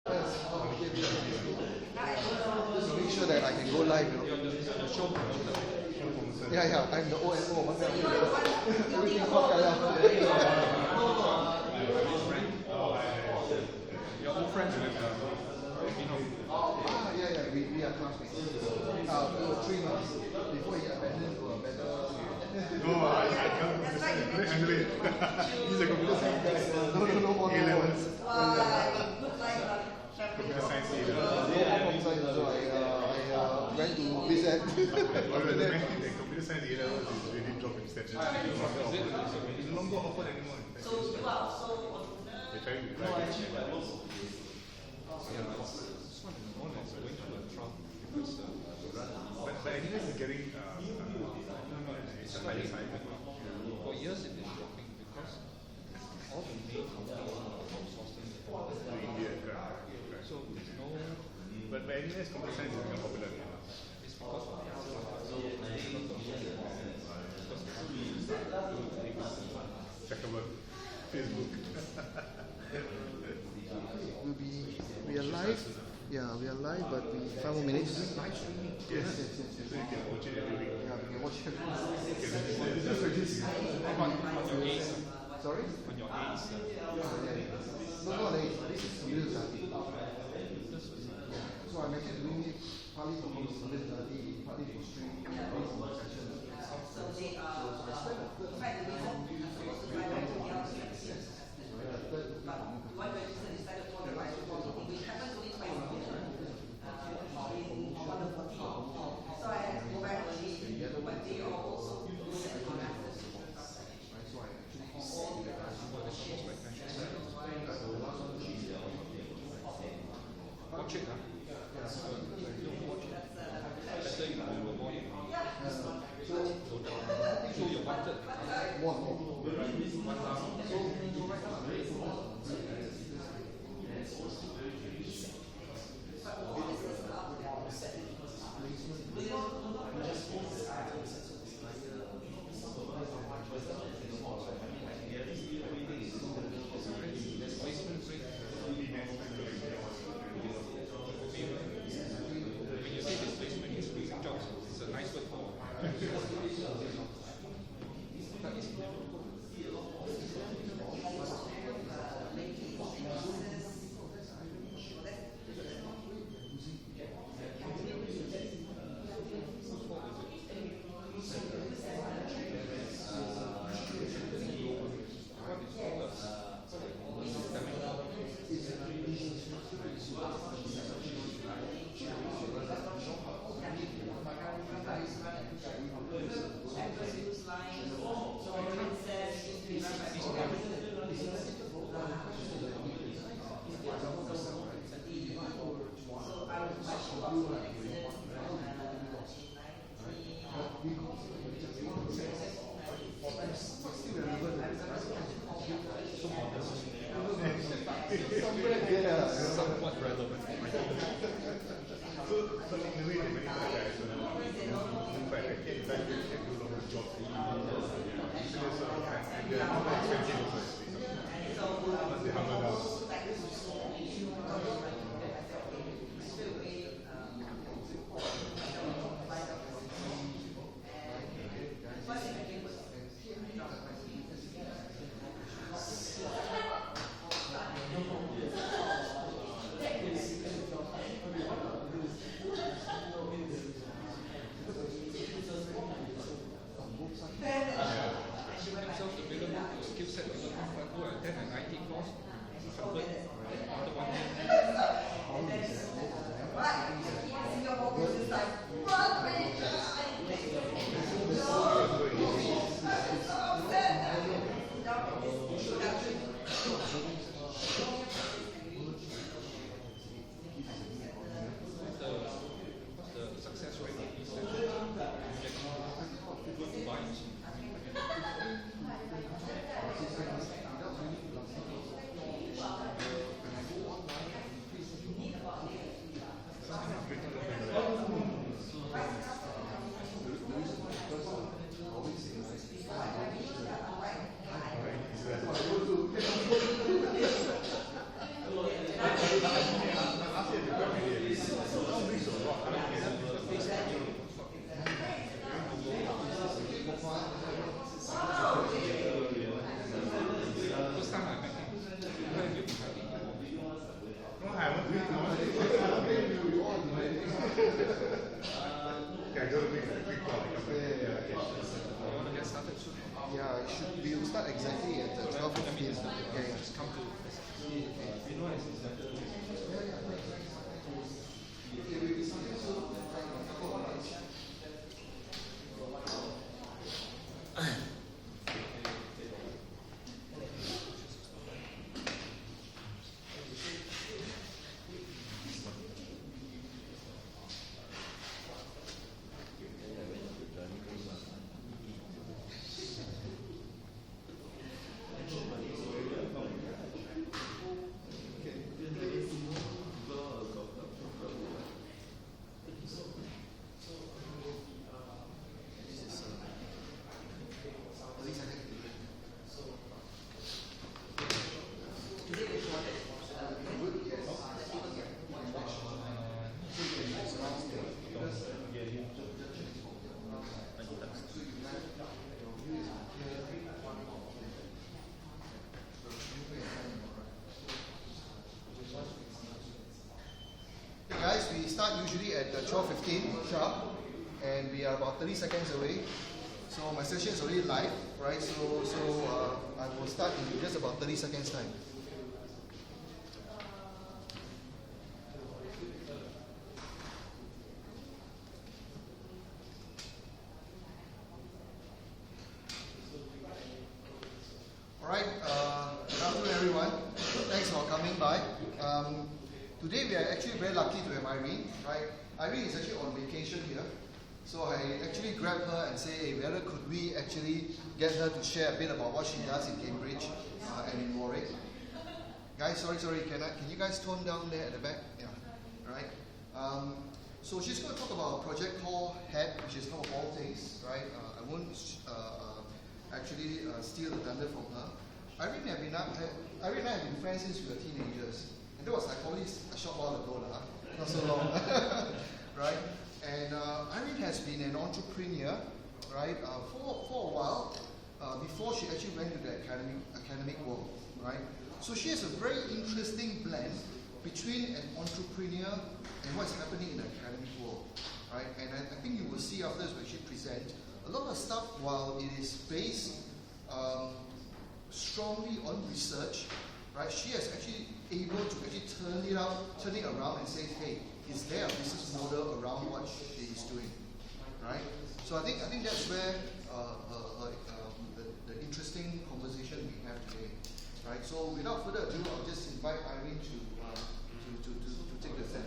Just make sure that I can go live. Yeah, I'm the O and O. Everything called Kaya. Your old friends with Yeah, we are classmates. 3 months before he abandoned to a better. No, I can't handle it. He's a computer science guy. No more. A-levels. Computer science A-levels. So I went to visit. The computer science A-levels is really dropped in stature. It's no longer offered anymore. They try to drive it. But anyways, it's getting it's a higher side. For years it is dropping because all the main companies are outsourcing To India, correct. so there's no But anyways, computer science is becoming popular. it's because of TecHour, Facebook. We are live. Yeah, we are live, but we 5 more minutes. Yes. So you can watch it every week. Yeah, we can watch it. on your A's, Sorry? on your A's. No, this is computer study. So I'm actually doing it partly for computer study, partly for stream, partly for session. Watch it, huh? Better you will more so you wanted when you say displacement is losing jobs, it's a nice word for somewhat relevant. So in a way, there are many other guys who in fact, they can do a lot of jobs. So there's and they're more expensive also. Once they hammer down. Themselves available to skill set development, go attend an IT course, Yeah, it should be. We'll start exactly at 12:15. Yeah, yeah. Just come to we know it's exactly. Guys, we start usually at 12:15 sharp, and we are about 30 seconds away. So my session is already live, right? So I will start in just about 30 seconds time. All right. Good afternoon, everyone. Thanks for coming by. Today we are actually very lucky to have Irene, right? Irene is actually on vacation here. So I actually grabbed her and say, hey, whether could we actually get her to share a bit about what she does in Cambridge and in Warwick. Guys, sorry, can you guys tone down there at the back? Yeah, right. So she's going to talk about a project called HEAD, which is called all things, right? I won't actually steal the thunder from her. Irene and I have been friends since we were teenagers. That was like probably a short while ago, not so long, right? And Irene has been an entrepreneur, right, for a while before she actually went to the academic world, right? So she has a very interesting blend between an entrepreneur and what's happening in the academic world, right? And I think you will see after this when she presents, a lot of stuff, while it is based strongly on research, right? She has actually able to actually turn it around and say, hey, is there a business model around what she is doing, right? So I think that's where the interesting conversation we have today, right? So without further ado, I'll just invite Irene to take the stand.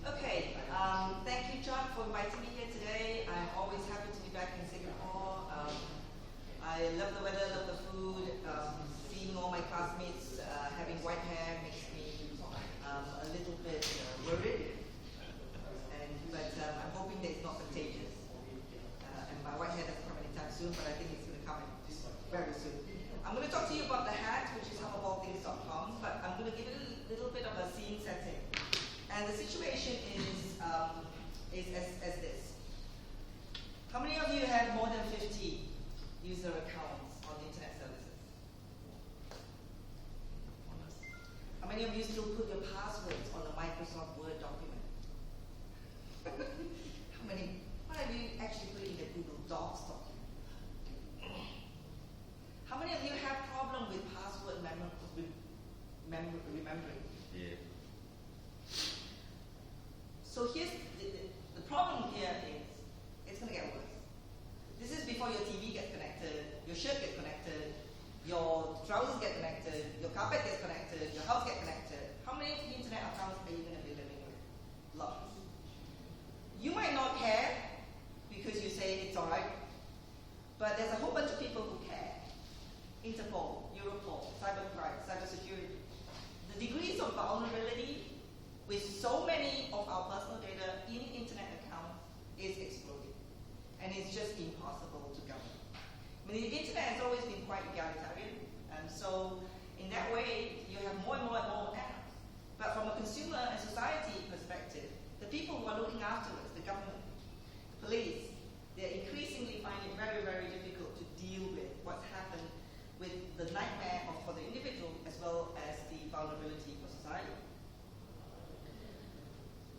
Okay, thank you, John, for inviting me here today. I'm always happy to be back in Singapore. I love the weather, love the food. Seeing all my classmates having white hair makes me a little bit worried. But I'm hoping that it's not contagious. And my white hair doesn't come anytime soon, but I think it's going to come very soon. I'm going to talk to you about the hat, which is howofallthings.com, but I'm going to give it a little bit of a scene setting. And the situation is as this. How many of you have more than 50 user accounts on internet services? How many of you still put your passwords on a Microsoft Word document? How many? What have you actually put in the Google Docs document? How many of you have problem with password remembering? Yeah. So here's the problem here is it's going to get worse. This is before your TV gets connected, your shirt gets connected, your trousers get connected, your carpet gets connected, your house gets connected. How many internet accounts are you going to be living with? Lots. You might not care because you say it's alright, but there's a whole bunch of people who care. Interpol, Europol, cybercrime, cybersecurity. The degrees of vulnerability with so many of our personal data in internet accounts is exploding. And it's just impossible to govern. I mean, the internet has always been quite egalitarian, and so in that way, you have more and more apps. But from a consumer and society perspective, the people who are looking after us, the government, police, they're increasingly finding it very, very difficult to deal with what's happened with the nightmare for the individual as well as the vulnerability for society.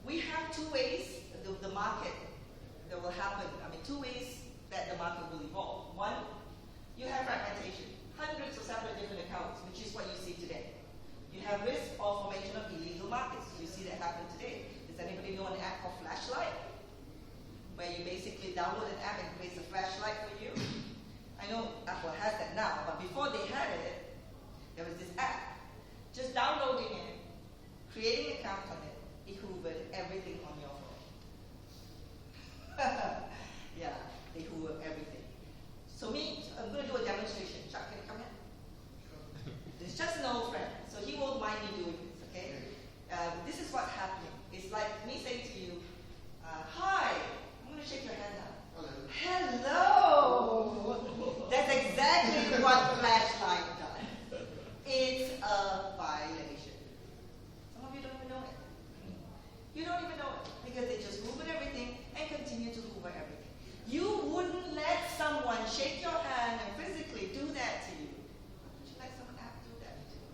We have two ways. The internet now, but before they had it, there was this app. Just downloading it, creating an account on it, it hoovered everything on your phone. Yeah, they hoover everything. So I'm going to do a demonstration. Chuck, can you come here? It's just an old friend, so he won't mind me doing this, okay? This is what's happening. It's like me saying to you, hi, I'm going to shake your hand now. Hello! That's exactly what flashlight does. It's a violation. Some of you don't even know it. You don't even know it because they just hoovered everything and continue to hoover everything. You wouldn't let someone shake your hand and physically do that to you. Would you let someone have to do that to you?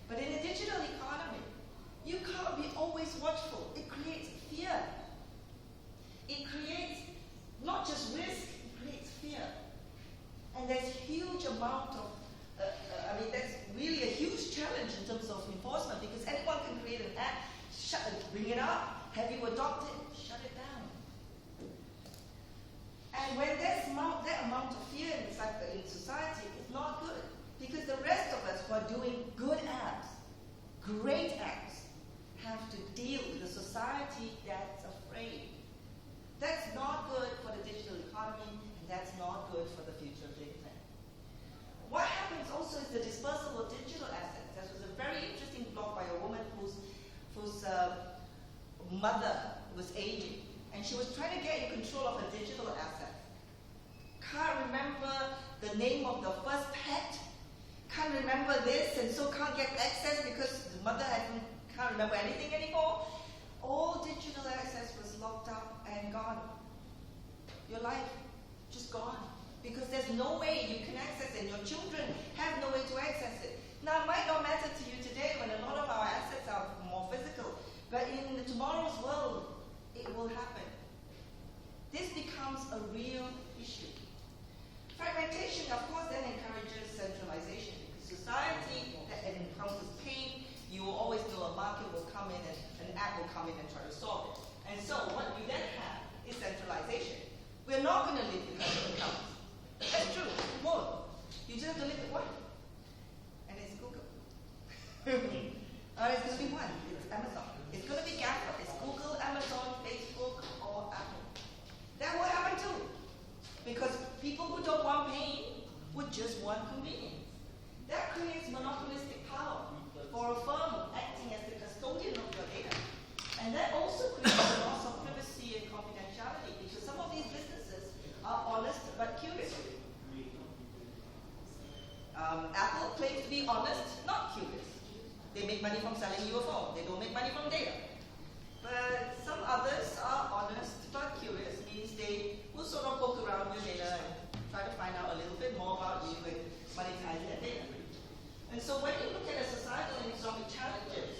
But in a digital economy, you can't be always watchful. It creates fear. It creates not just risk, it creates fear. And there's huge amount of, that's really a huge challenge in terms of enforcement because anyone can create an app, bring it up, have you adopted it, shut it down. And when there's that amount of fear in society, it's not good. Because the rest of us who are doing good apps, great apps, have to deal with a society that's afraid. That's not good for the digital economy, and that's not good for the future of the internet. What happens also is the dispersal of digital assets. There was a very interesting blog by a woman whose mother was aging, and she was trying to get in control of her digital assets. Can't remember the name of the first pet, can't remember this, and so can't get access because the mother can't remember anything anymore. All digital access was locked up and gone. Your life just gone. Because there's no way you can access it. Your children have no way to access it. Now, it might not matter to you today when a lot of our assets are more physical, but in tomorrow's world, it will happen. This becomes a real issue. Fragmentation, of course, then encourages centralization. Because society that encounters pain, you will always know a market will come in and an app will come in and try to solve it. And so what you then have is centralization. We're not going to live with custom accounts. That's true, we won't. You just have to live with one. And it's Google. Or it's going to be one, it's Amazon. It's going to be GAFA. It's Google, Amazon, Facebook, or Apple. That will happen too. Because people who don't want pain would just want convenience. That creates monopolistic power for a firm acting as the custodian of your data. And that also creates a loss of privacy and confidentiality because some of these businesses are honest but curious. Apple claims to be honest, not curious. They make money from selling you a phone. They don't make money from data. But some others are honest but curious, means they will sort of poke around your data and try to find out a little bit more about you and monetize that data. And so when you look at a societal and economic challenges,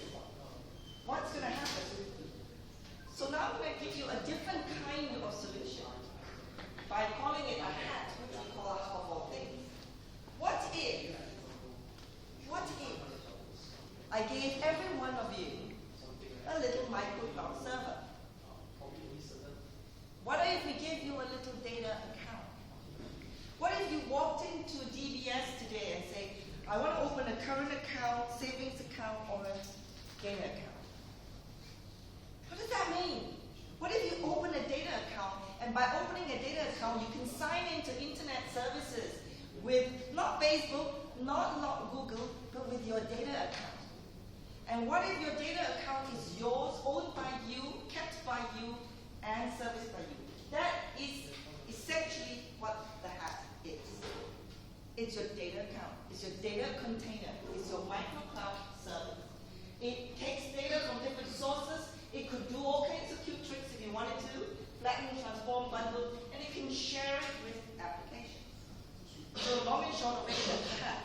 what's going to happen? So now I'm going to give you a different kind of solution by calling it a hat, which we call a hub of all things. What if I gave every one of you a little micro-cloud server? What if we gave you a little data account? What if you walked into DBS today and say, I want to open a current account, savings account, or a data account? What does that mean? What if you open a data account, and by opening a data account, you can sign into internet services with not Facebook, not Google, but with your data account? And what if your data account is yours, owned by you, kept by you, and serviced by you? That is essentially what the hat is. It's your data account. It's your data container. It's your micro-cloud service. It takes data from different sources. It could do all kinds of cute tricks if you wanted to, flatten, transform, bundle, and it can share it with applications. So long and short of it, that's the hat.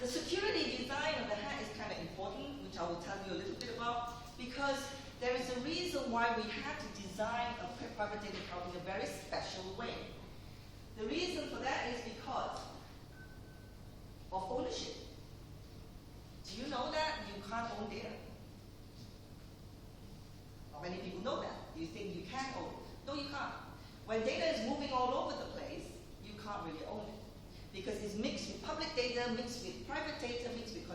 The security design of the hat is kind of important, which I will tell you a little bit about, because there is a reason why we had to design a private data account in a very special way. The reason for that is because of ownership. Do you know that you can't own data? How many people know that? Do you think you can own it? No, you can't. When data is moving all because it's mixed with public data, mixed with private data, mixed with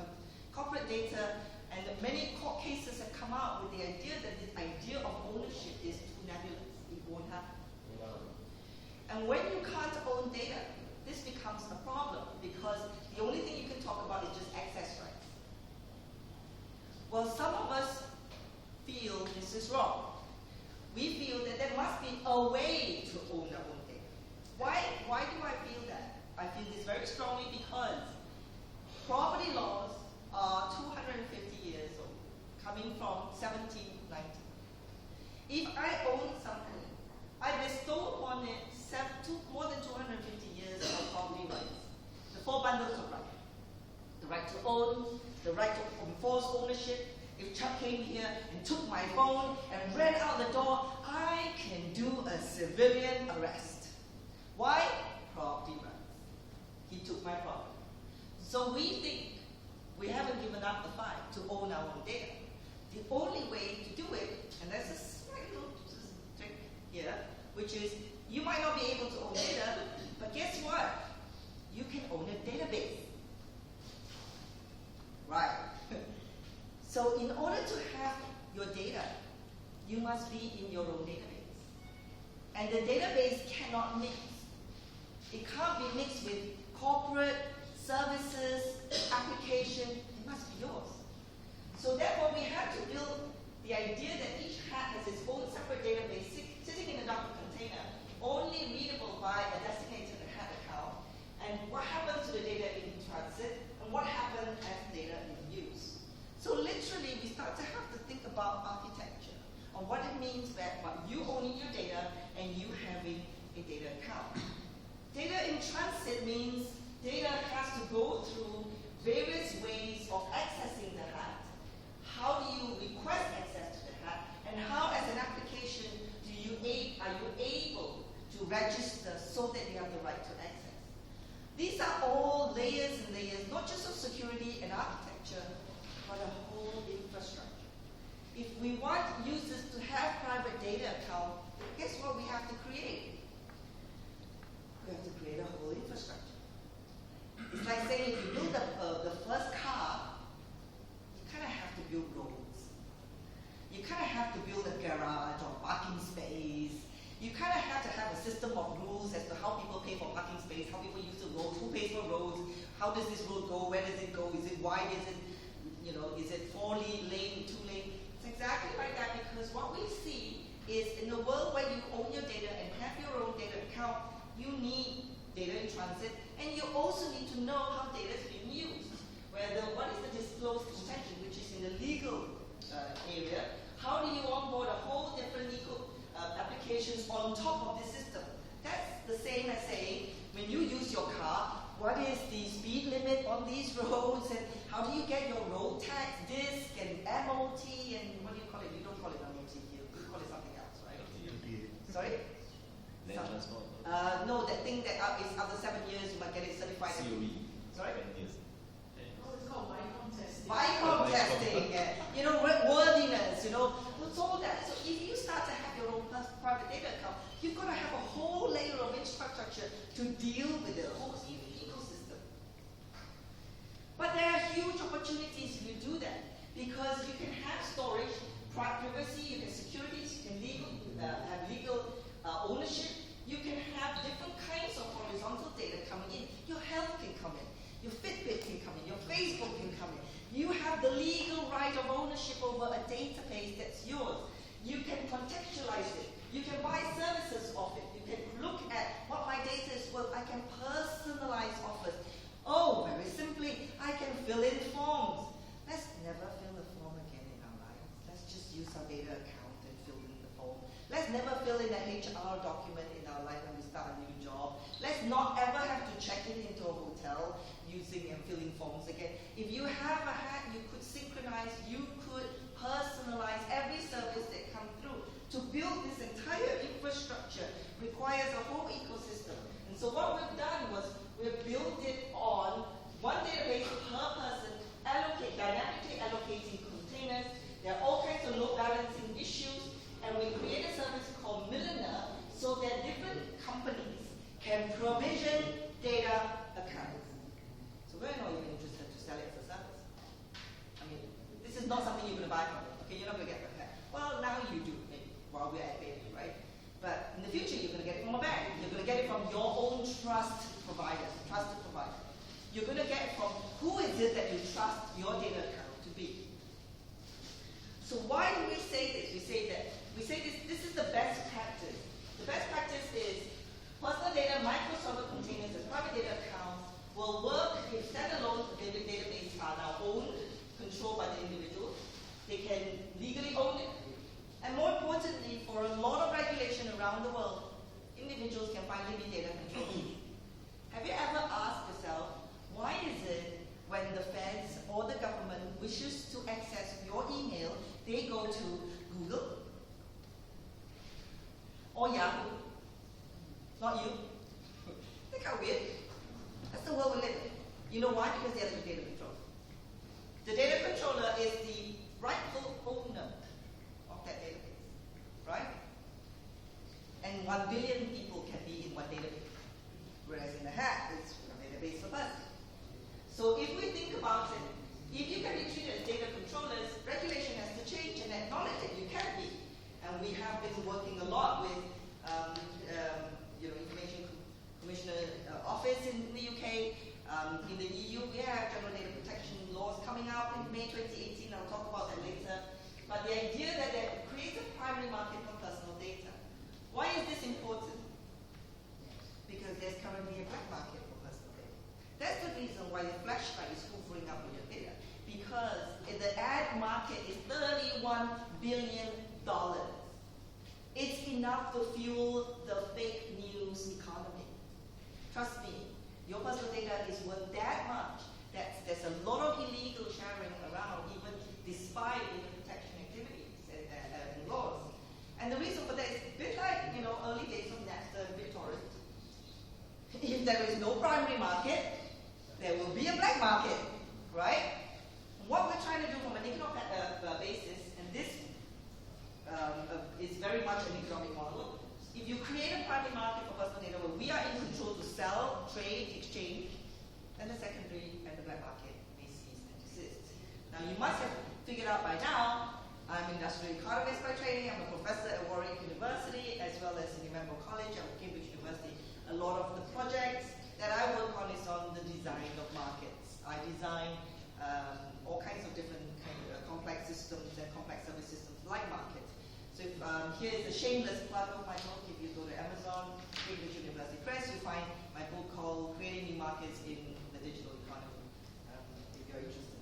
corporate data, and many court cases have come out with the idea that the idea of ownership is too nebulous. It won't happen. And when you can't own data, this becomes a problem because the only thing you can talk about is just access rights. Well, some of us feel this is wrong. We feel that there must be a way to own our own data. Why do I feel that? I feel this very strongly because property laws are 250 years old, coming from 1790. If I own something, I bestow upon it more than 250 years of property rights. The 4 bundles of rights. The right to own, the right to enforce ownership. If Chuck came here and took my phone and ran out the door, I can do a civilian arrest. Why? Property rights. He took my property. So we think we haven't given up the fight to own our own data. The only way to do it, and there's a slight little trick here, which is you might not be able to own data, but guess what? You can own a database. Right. So in order to have your data, you must be in your own database. And the database cannot mix. It can't be mixed with corporate services, application. It must be yours. So therefore, we have to build the idea that each hat has its own separate database sitting in a Docker container, only readable by a designated hat account, and what happens to the data in transit, and what happens as data in use. So literally, we start to have to think about architecture, on what it means that you owning your data and you having a data account. Data in transit means data has to go through various ways of accessing the hat. How do you request access to the hat? And how, as an application, are you able to register so that you have the right to access? These are all layers and layers, not just of security and architecture, but a whole infrastructure. If we want users to have private data account, guess what we have to create? We have to create a whole infrastructure. It's like saying if you build the first car, you kind of have to build roads. You kind of have to build a garage or parking space. You kind of have to have a system of rules as to how people pay for parking space, how people use the roads, who pays for roads, how does this road go, where does it go, is it wide, is it 4-lane, 2-lane? It's exactly like that because what we see is in the world where you own your data and have your own data account, you need data in transit, and you also need to know how data is being used. What is the disclosed intention, which is in the legal area? How do you onboard a whole different legal applications on top of this system? That's the same as saying, when you use your car, what is the speed limit on these roads, and how do you get your road tax, disc, and MOT, and what do you call it? You don't call it MOT here, you call it something else, right? Sorry? Land transport. No, that thing that is after 7 years, you might get it certified. COE. Sorry? Yes. It's called Vicom testing. Vicom testing, worthiness, it's all that. So if you start to have your own private data account, you've got to have a whole layer of infrastructure to deal with the whole ecosystem. But there are huge opportunities if you do that, because you can have storage, privacy, you can securities, you can have legal ownership. You can have different kinds of horizontal data coming in. Your health can come in. Your Fitbit can come in. Your Facebook can come in. You have the legal right of ownership over a database that's yours. You can contextualize it. You can buy services of it. You can look at what my data is worth. I can personalize offers. Oh, very simply, I can fill in forms. Let's never fill a form again in our lives. Let's just use our data account and fill in the form. Let's never fill in an HR document in our life when we start a new job. Let's not ever have to check in into a hotel using and filling forms again. If you have a hat, you could synchronize, you could personalize every service that comes through. To build this entire infrastructure requires a whole ecosystem. And so what we've done was we've built it on one database per person, dynamically allocating containers. There are all kinds of load balancing issues. And we create a service called Milliner so that different companies can provision data accounts. You know why? Because they are the data controller. The data controller is the rightful owner of that database, right? And 1 billion people can be in one database, whereas in the hat, it's a database per person. So if we think about it, if you can be treated as data controllers, regulation has to change and acknowledge that you can be. And we have been working a lot with Information Commissioner Office in the UK. In the EU, we have general data protection laws coming out in May 2018. I'll talk about that later. But the idea that there creates a primary market for personal data. Why is this important? Because there's currently a black market for personal data. That's the reason why the flashlight is hoovering up with your data. Because the ad market is $31 billion. It's enough to fuel the fake news economy. Trust me, your personal data is worth that much. There's a lot of illegal sharing around, even despite data protection activities and laws. And the reason for that is a bit like early days of Napster and BitTorrent. If there is no primary market, there will be a black market, right? What we're trying to do from an economic basis, and this is very much an economic model. If you create a primary market for personal data where we are in control to sell, trade, exchange, then the secondary and the black market may cease and desist. Now you must have figured out by now, I'm an industrial economist by training, I'm a professor at Warwick University, as well as in Edinburgh College at Cambridge University. A lot of the projects that I work on is on the design of markets. I design all kinds of different complex systems and complex service systems like markets. So here is a shameless plug of my book. If you go to Amazon, Cambridge University Press, you'll find my book called Creating New Markets in the Digital Economy, if you're interested.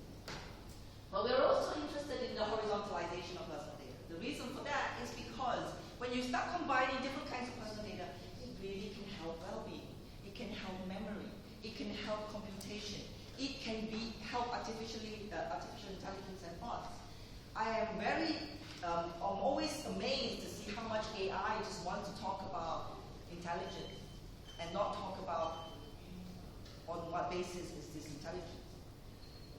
But we're also interested in the horizontalization of personal data. The reason for that is because when you start combining different kinds of personal data, it really can help well-being. It can help memory. It can help computation. It can help artificial intelligence and bots. I'm always amazed to see how much AI just wants to talk about intelligence and not talk about on what basis is this intelligence.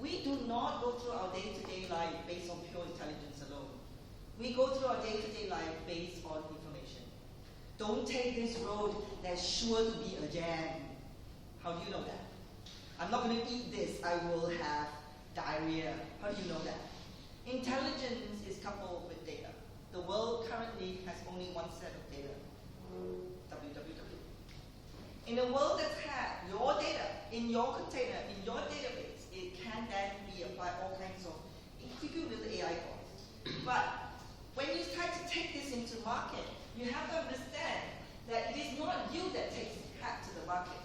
We do not go through our day-to-day life based on pure intelligence alone. We go through our day-to-day life based on information. Don't take this road, there's sure to be a jam. How do you know that? I'm not going to eat this, I will have diarrhea. How do you know that? Intelligence is coupled with data. The world currently has only one set of data, www. In a world that's had your data in your container, in your database, it can then be applied all kinds of including AI calls. But when you try to take this into market, you have to understand that it is not you that takes it to the market.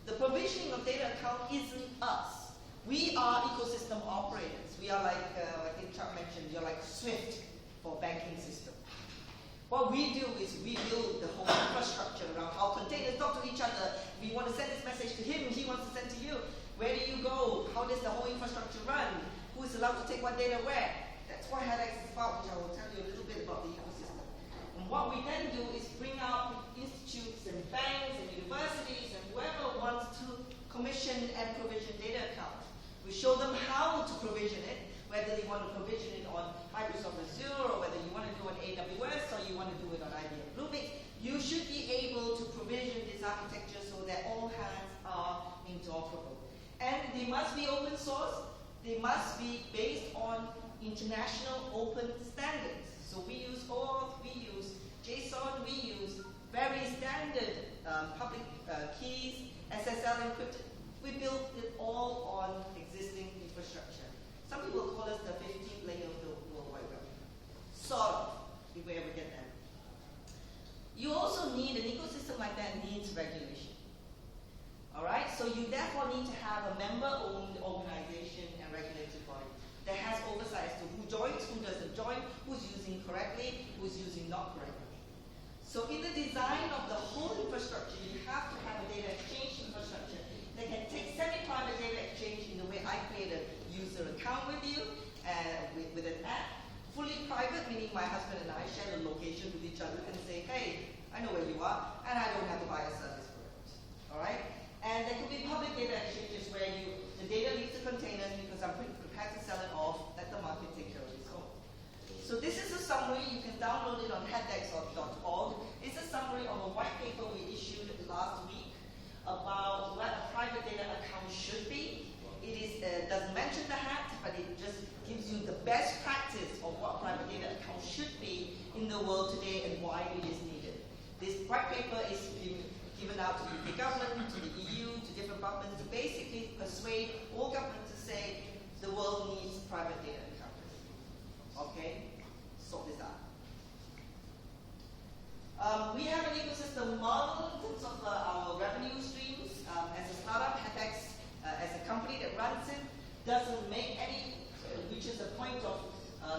The provisioning of data account isn't us. We are ecosystem operators. We are like, I think Chuck mentioned, you're like Swift for banking system. What we do is we build the whole infrastructure around how containers talk to each other. We want to send this message to him, he wants to send to you. Where do you go? How does the whole infrastructure run? Who is allowed to take what data where? That's what HeadX is about, which I will tell you a little bit about the ecosystem. And what we then do is bring out institutes and banks and universities and whoever wants to commission and provision data accounts. We show them how to provision it, whether you want to provision it on Microsoft Azure or whether you want to do it on AWS or you want to do it on IBM Bluemix. You should be able to provision this architecture so that all hands are interoperable. And they must be open source. They must be based on international open standards. So we use OAuth, we use JSON, we use very standard public keys, SSL encrypted. We built it all on existing infrastructure. Some people call us the 15th layer of the World Wide Web. Sort of, if we ever get there. You also need, an ecosystem like that needs regulation. Alright, so you therefore need to have a member-owned organization and regulatory body that has oversight as to who joins, who doesn't join, who's using correctly, who's using not correctly. So in the design of the whole infrastructure, you have to have a data exchange infrastructure that can take semi-private data exchange in the way I create a user account with you, with an app. Fully private, meaning my husband and I share the location with each other and say, hey, I know where you are, and I don't have to buy a service for it. Alright? And there could be public data exchanges where you more ID is needed. This white paper is being given out to the UK government, to the EU, to different governments to basically persuade all governments to say the world needs private data encounters. Okay? Sort this out. We have an ecosystem model in terms of our revenue streams. As a startup, HatX, as a company that runs it, doesn't make any, reaches a point of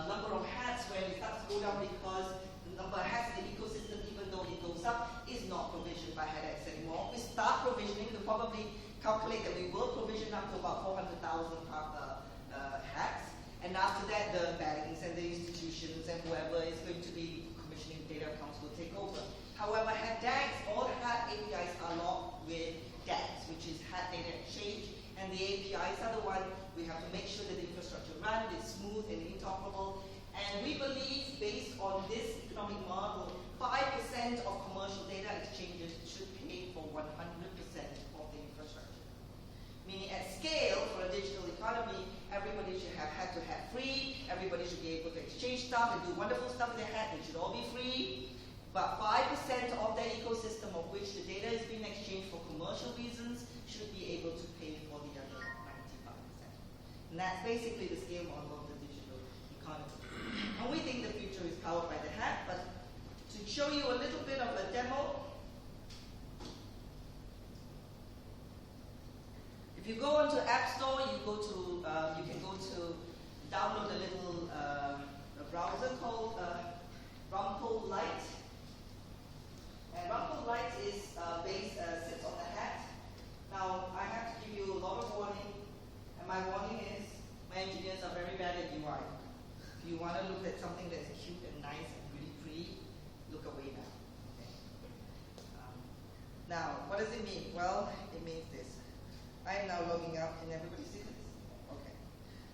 number of hats where it starts to go down because the number of hats in the ecosystem, even though it goes up, is not provisioned by HatX anymore. We start provisioning, we probably calculate that we will provision up to about 400,000 hats. And after that, the banks and the institutions and whoever is going to be commissioning data accounts will take over. However, HatDAGs, all hat APIs are locked with DAGs, which is Hat Data Exchange, and the APIs are the one we have to make sure that the infrastructure runs, is smooth and interoperable. And we believe, based on this economic model, 5% of commercial data exchanges should pay for 100% of the infrastructure. Meaning at scale, for a digital economy, everybody should have hat-to-hat free, everybody should be able to exchange stuff and do wonderful stuff with their hat, it should all be free. But 5% of that ecosystem of which the data is being exchanged for commercial reasons should be able to pay for the other 95%. And that's basically the scale model of the digital economy. And we think the future is powered by the hat, but to show you a little bit of a demo, if you go onto App Store, you can go to download a little a browser called Rumple Lite. And Rumple Lite is sits on the hat. Now, I have to give you a lot of warning, and my warning is my engineers are very bad at UI. If you want to look at something that's cute and nice and really pretty, look away now. Okay. Now, what does it mean? Well, it means this. I am now logging out. Can everybody see this? Okay.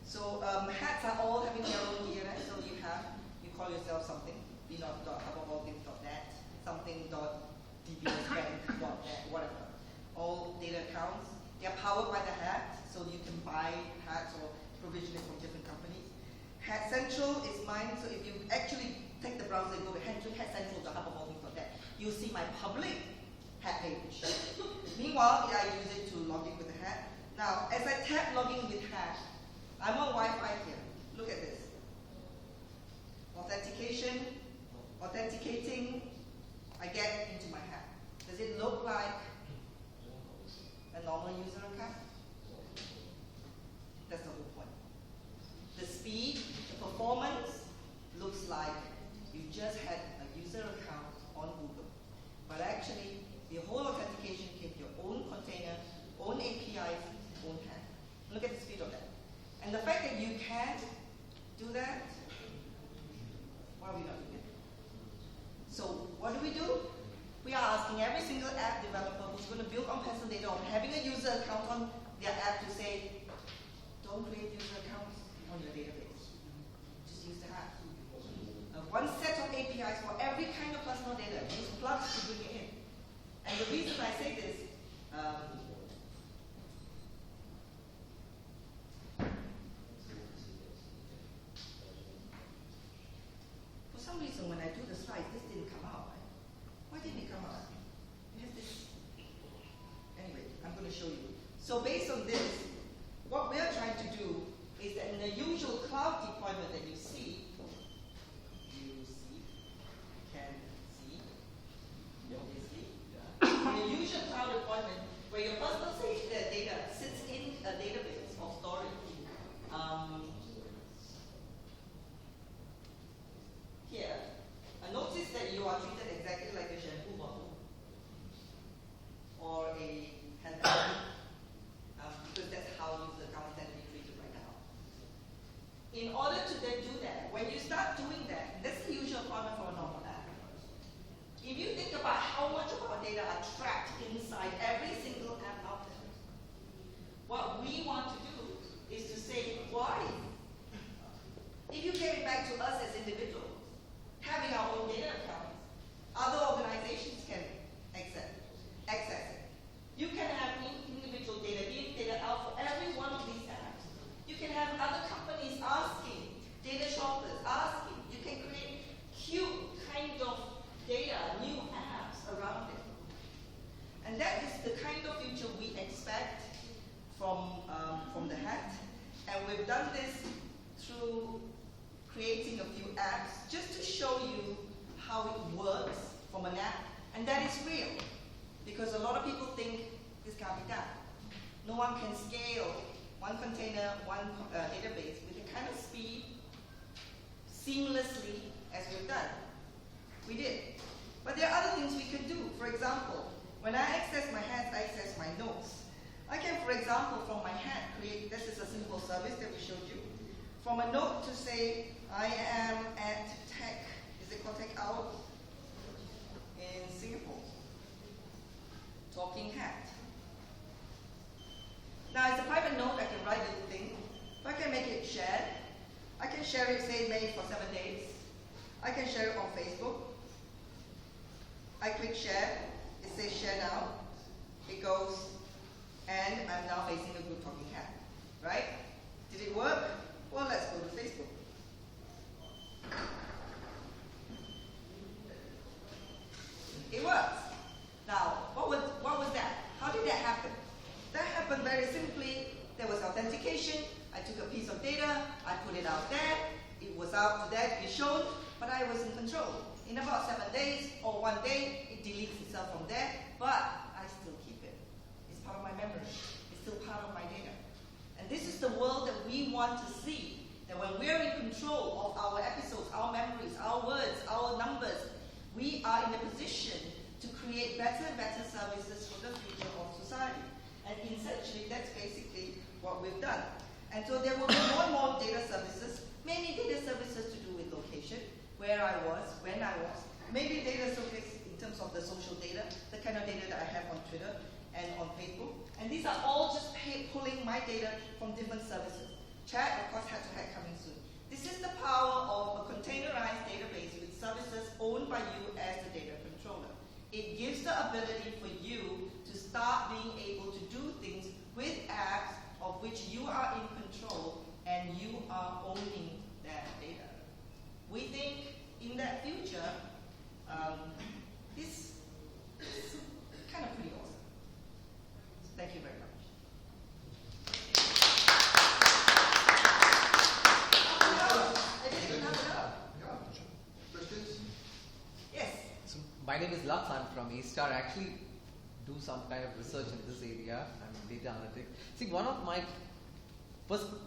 So hats are all having their own DNS. So you call yourself something, b.hubofallthings.net, something.dbsbank.net, whatever. All data accounts. They're powered by the hat, so you can buy hats or provision it from different companies. Hat Central is mine, so if you actually take the browser and go to hatcentral.hubofallthings.net, you'll see my public hat page. Meanwhile, I use it to log in with the hat. Now, as I tap login with hat, I'm on Wi-Fi here. Look at this. Authentication, authenticating, I get into my hat. Does it look like a normal user account? That's the whole point. The speed, the performance looks like you just had a user account on Google. But actually, the whole authentication came to your own container, own APIs, own hat. Look at the speed of that. And the fact that you can't do that, why are we not doing it? So what do? We are asking every single app developer who's going to build on personal data or having a user account on their app to say, don't create user accounts on your database. Just use the hat. One set of APIs for every kind of personal data. Use plugs to bring it in. And the reason I say this, for some reason when I do the slides, this didn't come out. Right? Why didn't it come out? It has this. Anyway, I'm going to show you. So based on this, what we're trying to do is that in the usual cloud deployment that you see, obviously, in the usual cloud deployment, where your personal data sits in a database of storage, here, notice that you are treated exactly like a shampoo bottle or a handbag, because that's how user accounts tend to be treated right now. In order to then do that, when you start doing that, that's the usual one can scale one container, one database with the kind of speed seamlessly as we've done. We did. But there are other things we could do. For example, when I access my hat, I access my notes. I can, for example, from my hat, create, this is a simple service that we showed you, from a note to say, I am at TecHour in Singapore, talking hat. Now, it's a private note, I can write a little thing. If I can make it shared, I can share it, say, made for 7 days. I can share it on Facebook. I click share, it says share now. It goes, and I'm now facing a group talking hat, right? Did it work? Well, let's go to Facebook. It works. Now, what was that? How did that happen? That happened very simply. There was authentication. I took a piece of data. I put it out there. It was out to there to be shown, but I was in control. In about 7 days or 1 day, it deletes itself from there, but I still keep it. It's part of my memory. It's still part of my data. And this is the world that we want to see. That when we're in control of our episodes, our memories, our words, our numbers, we are in a position to create better and better services for the future of society. And essentially, that's basically what we've done. And so there will be more and more data services, mainly data services to do with location, where I was, when I was, maybe data services in terms of the social data, the kind of data that I have on Twitter and on Facebook. And these are all just pulling my data from different services. Chat, of course, head-to-head coming soon. This is the power of a containerized database with services owned by you as the data controller. It gives the ability for you to start being able to do things with apps of which you are in control and you are owning that data. We think in that future, this is kind of pretty awesome. Thank you very much. Questions? Yes. So my name is Lux. I'm from A-Star. I actually do some kind of research in this area. I'm data analytics. See,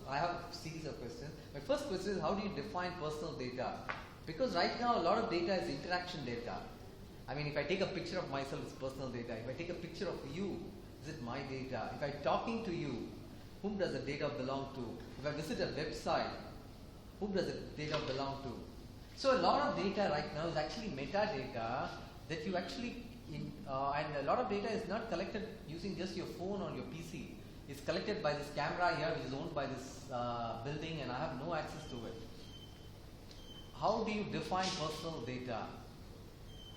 I have a series of questions. My first question is, how do you define personal data? Because right now, a lot of data is interaction data. I mean, if I take a picture of myself, it's personal data. If I take a picture of you, is it my data? If I'm talking to you, whom does the data belong to? If I visit a website, whom does the data belong to? So a lot of data right now is actually metadata that you actually, and a lot of data is not collected using just your phone or your PC. It's collected by this camera here, which is owned by this building, and I have no access to it. How do you define personal data?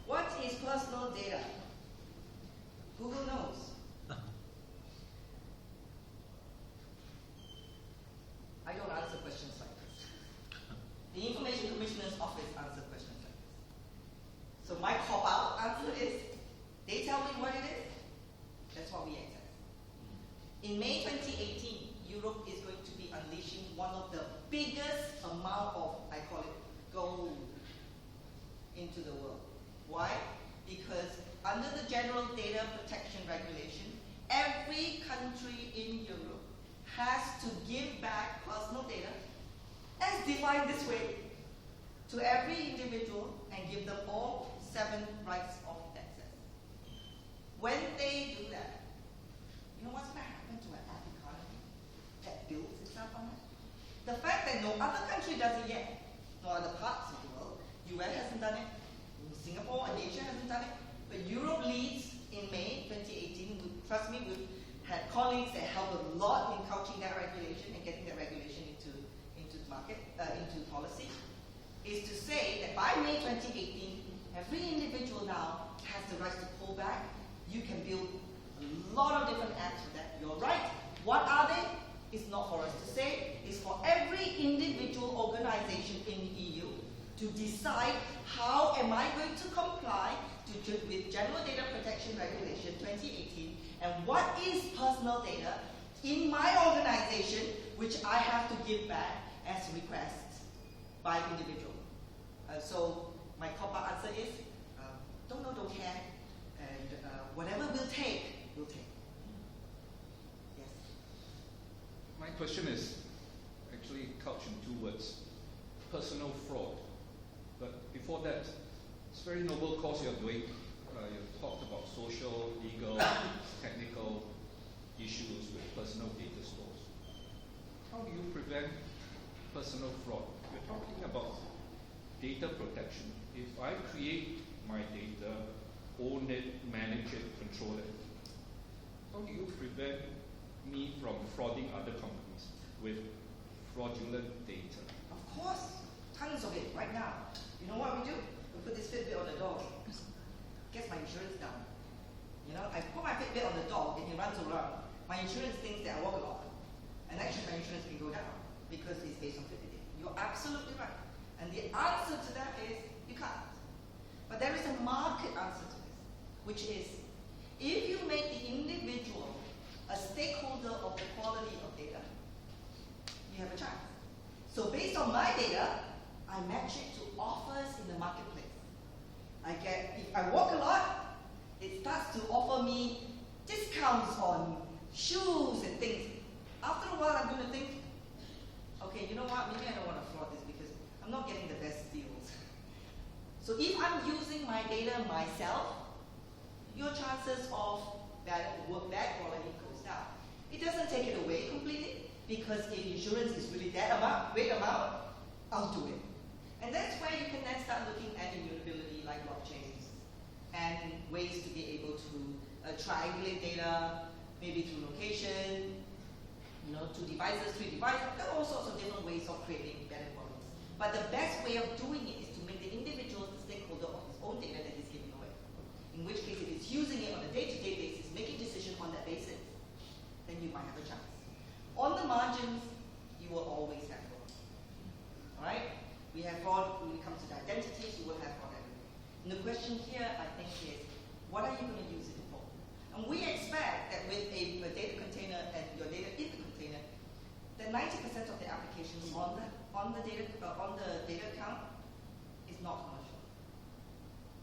What is personal data? Google knows. I don't answer questions like this. The Information Commissioner's Office answers questions like this. So my cop-out answer is, they tell me what it is, that's what we access. In May 2018, Europe is going to be unleashing one of the biggest amount of, I call it, gold into the world. Why? Because under the General Data Protection Regulation, every country in Europe has to give back personal data, as defined this way, to every individual and give them all 7 rights of access. When they do that, you know what's going to happen to an app economy that builds itself on that? The fact that no other country does it yet, no other parts of the world, US hasn't done it, Singapore and Asia hasn't done it, but Europe leads in May 2018. Trust me, we've had colleagues that help a lot in couching that regulation and getting that regulation into the market, into policy, is to say that by May 2018, every individual now has the right to pull back. You can build a lot of different apps for that. You're right. What are they? It's not for us to say. It's for every individual organization in the EU to decide how am I going to comply with General Data Protection Regulation 2018 and what is personal data in my organization which I have to give back as requests by individual. So my cop-out answer is, don't know, don't care, and whatever we'll take, we'll take. Yes. question is actually couched in two words: personal fraud. But before that, it's a very noble cause you're doing. You've talked about social, legal, technical issues with personal data stores. How do you prevent personal fraud? We're talking about data protection. If I create my data, own it, manage it, control it, how do you prevent me from frauding other companies with fraudulent data? Of course, tons of it right now. You know what we do? We put this Fitbit on the dog. Gets my insurance down. You know, I put my Fitbit on the dog and he runs around. My insurance thinks that I walk a lot. And actually my insurance can go down because it's based on Fitbit data. You're absolutely right. And the answer to that is you can't. But there is a market answer to this, which is if you make the individual a stakeholder of the quality of data, you have a chance. So based on my data, I match it to offers in the marketplace. If I walk a lot, it starts to offer me discounts on shoes and things. After a while, I'm going to think, okay, you know what, maybe I don't want to fraud this because I'm not getting the best deals. So if I'm using my data myself, your chances of bad quality goes down. It doesn't take it away completely because if insurance is really that great amount, I'll do it. And that's where you can then start looking at immutability like blockchains and ways to be able to triangulate data, maybe through location, two devices, 3 devices. There are all sorts of different ways of creating better qualities. But the best way of doing it is to make the individual the stakeholder of his own data that he's giving away. In which case, if it's using it on a day-to-day basis, making decisions on that basis, then you might have a chance. On the margins, you will always have fraud. All right? We have fraud when it comes to the identities, you will have fraud everywhere. And the question here, I think, is what are you going to use it for? And we expect that with a data container and your data in the container, that 90% of the applications on the data account is not commercial.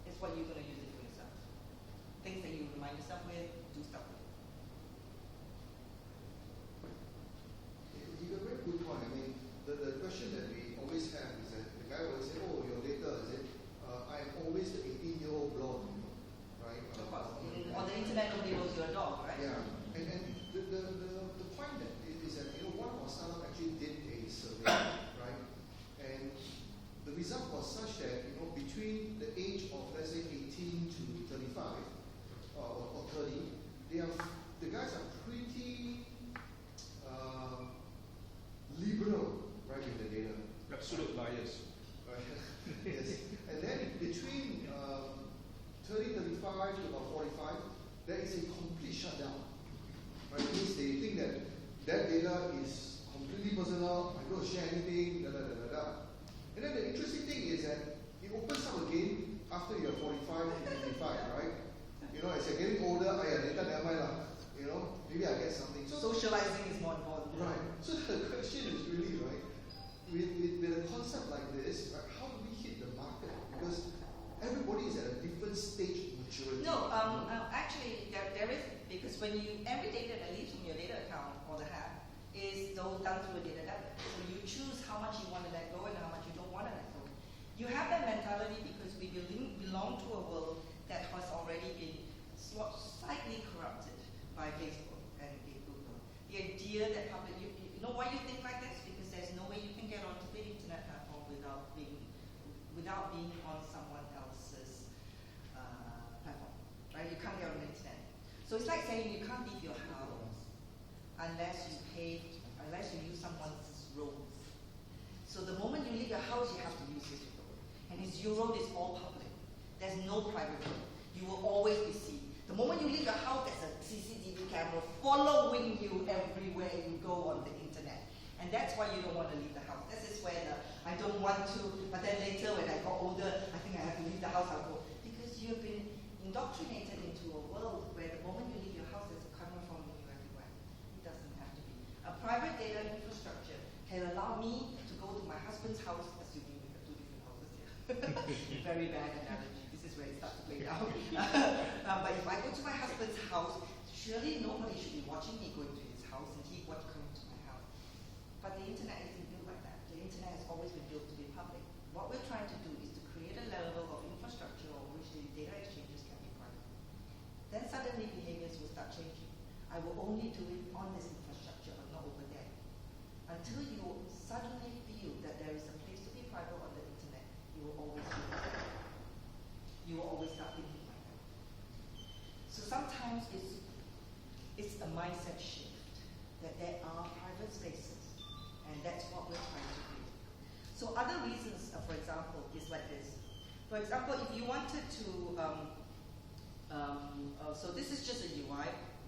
It's what you're going to use it for yourself. Things that you remind yourself with, do stuff with. You got a very good point. I mean, the question that we always have is that the guy will say, oh, your data, is it? I'm always the 18-year-old blonde, right? Of course. On the internet, nobody knows you're a dog, right? Yeah. And the point that is that, one of our startup actually did a survey, right? And the result was such that, between the age of, let's say, 18 to 35, or 30, the guys are pretty liberal, right, with the data. Absolute liars. Right. Yes. And then between 30, 35 to about 45, there is a complete shutdown. Right? It means they think that data is completely personal, I don't share anything, da da da da da. And then the interesting thing is that it opens up again after you're 45 to 55, right? As you're getting older, data never mind lah. Maybe I get something. So socializing is more important. Right. So the question is really, right, with a concept like this, right, how do we hit the market? Because everybody is at a different stage of maturity. No, actually, there is, because every data that leaves from your data account or the app is done through a data database. So you choose how much you want to let go and how much you don't want to let go. You have that mentality because we belong to a world that has already been slightly corrupted by Facebook and Google. The idea that you know why you think like this? Because there's no way you can get onto the internet platform without being on someone else's platform, right? You can't get on the internet. So it's like saying you can't leave your house unless you use someone's roads. So the moment you leave your house, you have to use his road. And his road is all public. There's no private road. You will always be seen. The moment you leave your house, there's a CCTV camera following you everywhere you go on the internet. And that's why you don't want to leave the house. This is where I don't want to, but then later when I got older, I think I have to leave the house, I'll go. Because you've been indoctrinated into a world where the moment you leave your house, there's a camera following you everywhere. It doesn't have to be. A private data infrastructure can allow me to go to my husband's house, assuming we have 2 different houses here. Very bad analogy. This is where it starts to play out. But if I go to my husband's house, surely nobody should be watching me going to his house and he coming to my house. I will only do it on this infrastructure, but not over there. Until you suddenly feel that there is a place to be private on the internet, you will always do that. You will always start thinking like that. So sometimes it's a mindset shift that there are private spaces, and that's what we're trying to do. So other reasons, for example, is like this. For example, if you wanted to, so this is just a UI,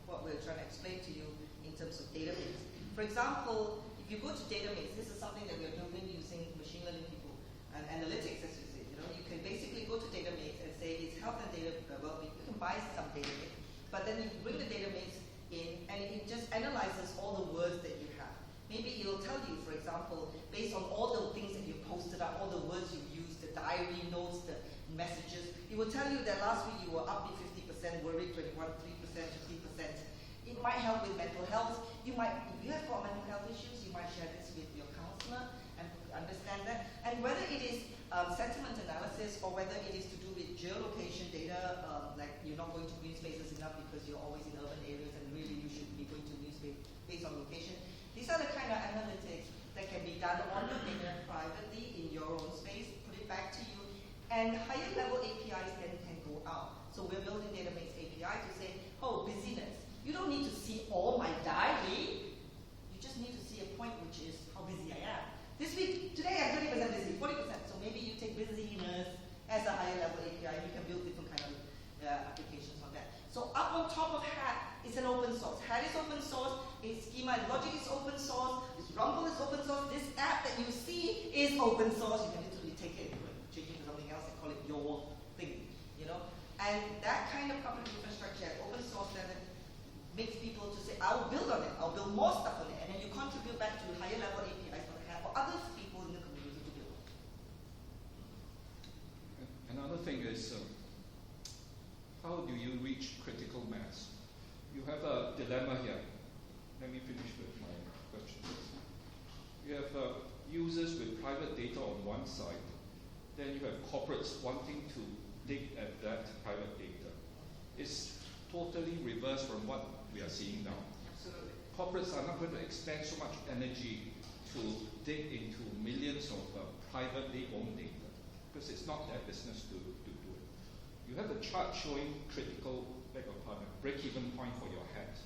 what we're trying to explain to you in terms of database. For example, if you go to database, this is something that we're building using machine learning people and analytics, as you say. You can basically go to database and say it's health and data. Well, you can buy some database, but then you bring the database in, and it just analyzes all the words that you have. Maybe it'll tell you, for example, based on all the things that you posted up, all the words you used, the diary notes, the messages. It will tell you that last week you were up 50%, worried 21, 3%, 15%. It might help with mental health. You might, if you have got mental health issues, you might share this with your counselor and understand that. And whether it is sentiment analysis or whether it is to do with geolocation data, like you're not going to green spaces enough because you're always in urban areas and really you should be going to green space based on location. These are the kind of analytics that can be done on your data privately in your own space, put it back to you, and higher level APIs then can go out. So we're building database API to say, oh, busyness. You don't need to see all my diary. You just need to see a point, which is how busy I am. This week, today I'm 30% busy, 40%. So maybe you take busyness as a higher level API. You can build different kind of applications on that. So up on top of Hat is an open source. Hat is open source. Its schema and logic is open source. This Rumble is open source. This app that you see is open source. You can literally take it and change it to something else and call it your thing. And that kind of public infrastructure at open source level makes people to say, I'll build on it. I'll build more stuff on it. And then you contribute back to higher level APIs for the Hat or other people in the community to build. Another thing is, how do you reach critical mass? You have a dilemma here. Let me finish with my question. You have users with private data on one side. Then you have corporates wanting to dig at that private data. It's totally reversed from what we are seeing now. Absolutely. Corporates are not going to expend so much energy to dig into millions of privately owned data because it's not their business to do it. You have a chart showing critical, break-even point for your Hat.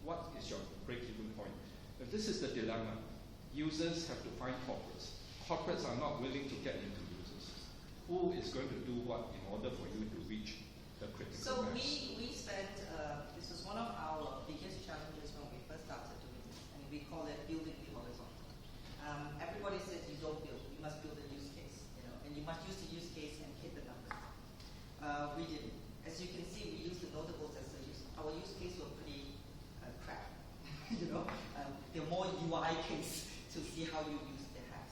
What is your break-even point? If this is the dilemma, users have to find corporates. Corporates are not willing to get into users. Who is going to do what in order for you to reach the critical So mass? we spent, this was one of our biggest challenges when we first started doing this, and we call it building the horizontal. Everybody says you don't build, you must build a use case, and you must use the use case and hit the numbers. We didn't. As you can see, we used the notables as a use. Our use case were pretty crap. They're more UI case to see how you use the Hat.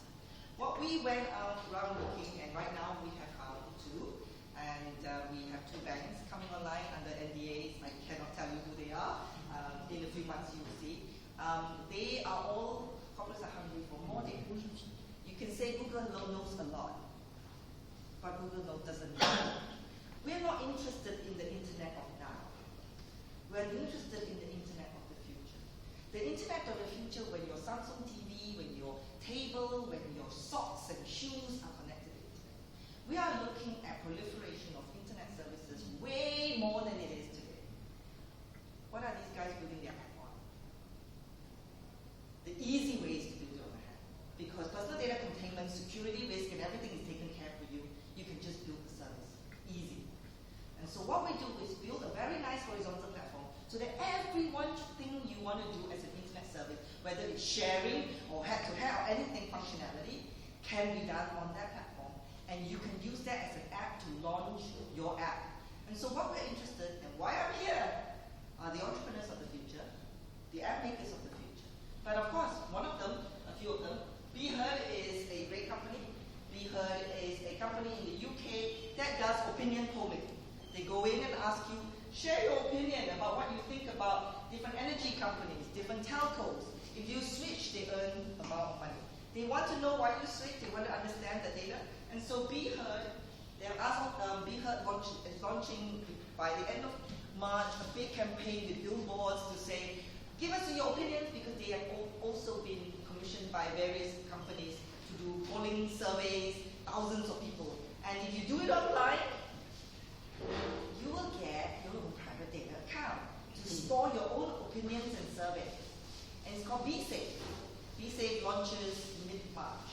What we went around looking, and right now we have two, and we have two banks coming online under NDAs. I cannot tell you who they are. In a few months you will see. They are all, corporates are hungry for more data. You can say Google knows a lot, but Google doesn't know. We're not interested in the internet of now. We're interested in the internet of the future. The internet of the future when your Samsung TV, when your table, when your socks and shoes are connected to the internet. We are looking at proliferation of internet services way more than it is today. What are these guys building their app on? The easy way is to build it on a Hat. Because personal data containment, security risk, and everything is taken care of for you. You can just build the service. Easy. And so what we do is build a very nice horizontal platform so that every one thing you want to do as an internet service, whether it's sharing or head-to-head or anything functionality, can be done on that platform. And you can use that as an app to launch your app. And so what we're interested in, and why I'm here, are the entrepreneurs of the future, the app makers of the future. But of course, one of them, a few of them, BeHeard is a great company. BeHeard is a company in the UK that does opinion polling. They go in and ask you, share your opinion about what you think about different energy companies, different telcos. If you switch, they earn a amount of money. They want to know why you switch, they want to understand the data. And so BeHeard, BeHeard is launching by the end of March a big campaign with billboards to say, give us your opinions, because they have also been commissioned by various companies to do polling surveys, thousands of people. And if you do it online, you will get your own private data account to store your own opinions and surveys. And it's called Be Safe. Be Safe launches mid-March.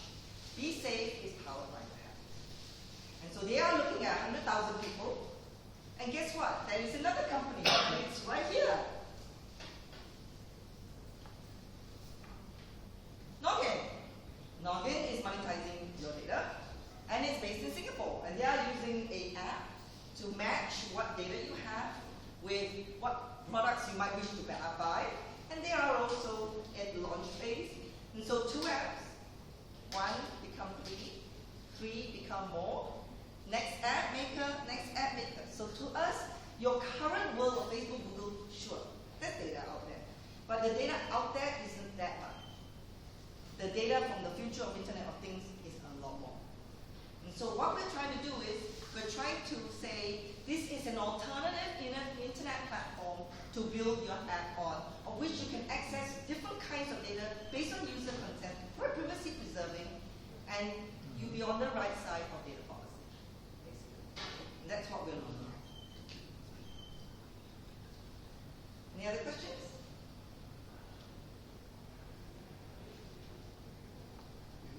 Be Safe is powered by TecHour. And so they are looking at 100,000 people. And guess what? There is another company, and it's right here. Nottingham. Nottingham is monetizing your data, and it's based in Singapore. And they are using an app to match what data you have with what products you might wish to buy. And they are also at launch phase. And so 2 apps, 1 become 3, 3 become more. Next app maker, next app maker. So to us, your current world of Facebook, Google, sure, there's data out there. But the data out there isn't that much. The data from the future of Internet of Things is a lot more. And so what we're trying to do is, we're trying to say, this is an alternative internet platform to build your app on, of which you can access different kinds of data based on user consent, for privacy preserving, and you'll be on the right side of data policy, basically. And that's what we're looking at. Any other questions?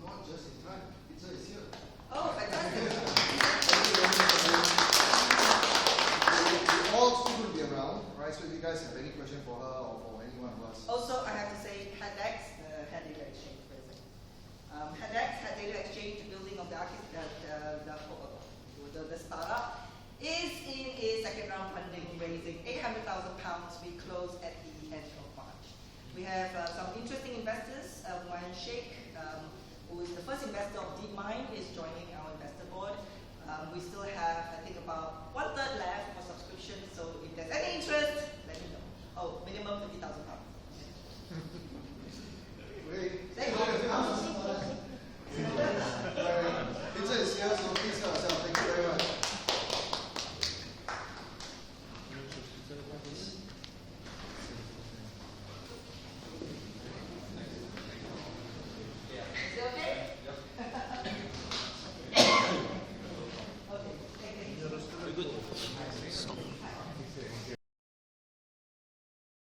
Not just in time. Pizza is here. Oh, fantastic. All schools will be around, right? So if you guys have any question for her or for any one of us. Also, I have to say, HEDx, Head Data Exchange President. HEDx, Head Data Exchange, building of the startup, is in a second round funding, raising £800,000. We close at the end of March. We have some interesting investors. Ryan Sheikh, who is the first investor of DeepMind, is joining our investor board. We still have, I think, about 1/3 left for subscription. So if there's any interest, let me know. Oh, minimum £50,000.